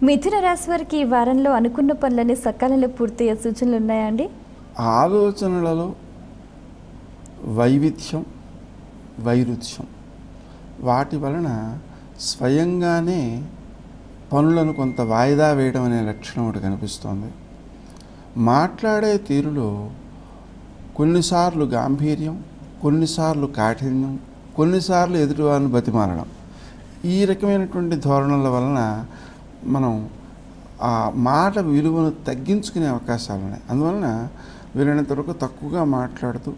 మిథున రాశి వారికి ఈ వారంలో అనుకున్న పనులన్నీ సకాలంలో పూర్తయ్యే సూచనలు ఉన్నాయా అండి? ఆలోచనలలో వైవిధ్యం, వైరుధ్యం వాటి వలన స్వయంగానే పనులను కొంత వాయిదా వేయడం అనే లక్షణం ఒకటి కనిపిస్తోంది. మాట్లాడే తీరులో కొన్నిసార్లు గాంభీర్యం, కొన్నిసార్లు కాఠిన్యం, కొన్నిసార్లు ఎదుటివారిని బతిమాలడం, ఈ రకమైనటువంటి ధోరణుల వలన మనం ఆ మాట విలువను తగ్గించుకునే అవకాశాలు ఉన్నాయి. అందువలన వీలైనంత వరకు తక్కువగా మాట్లాడుతూ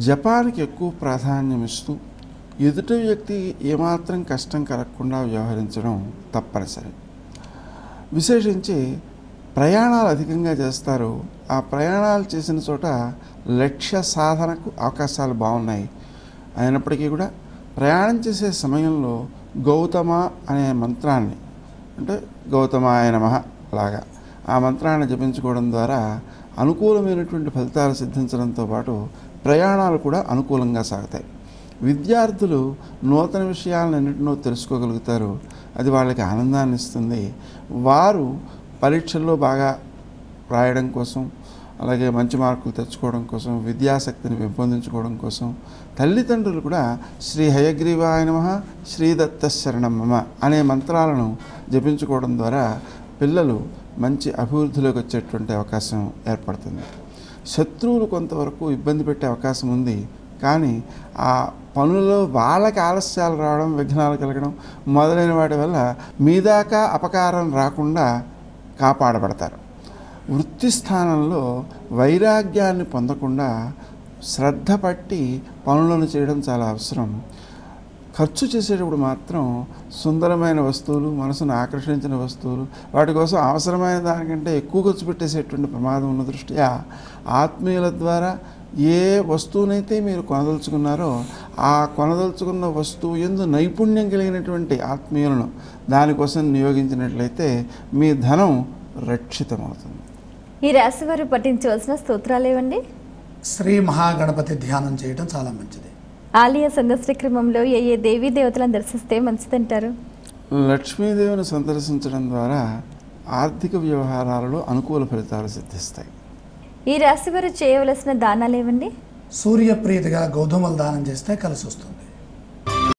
జపానికి ఎక్కువ ప్రాధాన్యం ఇస్తూ ఎదుటి వ్యక్తికి ఏమాత్రం కష్టం కలగకుండా వ్యవహరించడం తప్పనిసరి. విశేషించి ప్రయాణాలు అధికంగా చేస్తారు. ఆ ప్రయాణాలు చేసిన చోట లక్ష్య సాధనకు అవకాశాలు బాగున్నాయి. అయినప్పటికీ కూడా ప్రయాణం చేసే సమయంలో గౌతమ అనే మంత్రాన్ని, అంటే గౌతమాయ నమః లాగా ఆ మంత్రాన్ని జపించుకోవడం ద్వారా అనుకూలమైనటువంటి ఫలితాలు సిద్ధించడంతో పాటు ప్రయాణాలు కూడా అనుకూలంగా సాగుతాయి. విద్యార్థులు నూతన విషయాలన్నింటినో తెలుసుకోగలుగుతారు. అది వాళ్ళకి ఆనందాన్ని ఇస్తుంది. వారు పరీక్షల్లో బాగా రాయడం కోసం, అలాగే మంచి మార్కులు తెచ్చుకోవడం కోసం, విద్యాశక్తిని పెంపొందించుకోవడం కోసం తల్లిదండ్రులు కూడా శ్రీ హయగ్రీవాయ నమః, శ్రీదత్త శరణం మమ అనే మంత్రాలను జపించుకోవడం ద్వారా పిల్లలు మంచి అభివృద్ధిలోకి వచ్చేటువంటి అవకాశం ఏర్పడుతుంది. శత్రువులు కొంతవరకు ఇబ్బంది పెట్టే అవకాశం ఉంది. కానీ ఆ పనులలో వాళ్ళకి ఆలస్యాలు రావడం, విఘ్నాలు కలగడం మొదలైన వాటి వల్ల మీ దాకా అపకారం రాకుండా కాపాడబడతారు. వృత్తి స్థానంలో వైరాగ్యాన్ని పొందకుండా శ్రద్ధ పట్టి పనులను చేయడం చాలా అవసరం. ఖర్చు చేసేటప్పుడు మాత్రం సుందరమైన వస్తువులు, మనసును ఆకర్షించిన వస్తువులు, వాటి కోసం అవసరమైన దానికంటే ఎక్కువ ఖర్చు పెట్టేసేటువంటి ప్రమాదం ఉన్న దృష్ట్యా ఆత్మీయుల ద్వారా ఏ వస్తువునైతే మీరు కొనదలుచుకున్నారో ఆ కొనదలుచుకున్న వస్తువు యందు నైపుణ్యం కలిగినటువంటి ఆత్మీయులను దానికోసం నియోగించినట్లయితే మీ ధనం రక్షితమవుతుంది. ఈ రాశి వారు పఠించవలసిన స్తోత్రాలు ఏవండి? శ్రీ మహాగణపతి ధ్యానం చేయడం చాలా మంచిది. ఆలయ సందర్శన క్రమంలో ఏ దేవీ దేవతలను దర్శిస్తే మంచిదంటారు? లక్ష్మీదేవిని సందర్శించడం ద్వారా ఆర్థిక వ్యవహారాలలో అనుకూల ఫలితాలు సిద్ధిస్తాయి. ఈ రాశి వారు చేయవలసిన దానాలు ఏవండి? సూర్యప్రీతిగా గోధుమలు దానం చేస్తే కలిసి వస్తుంది.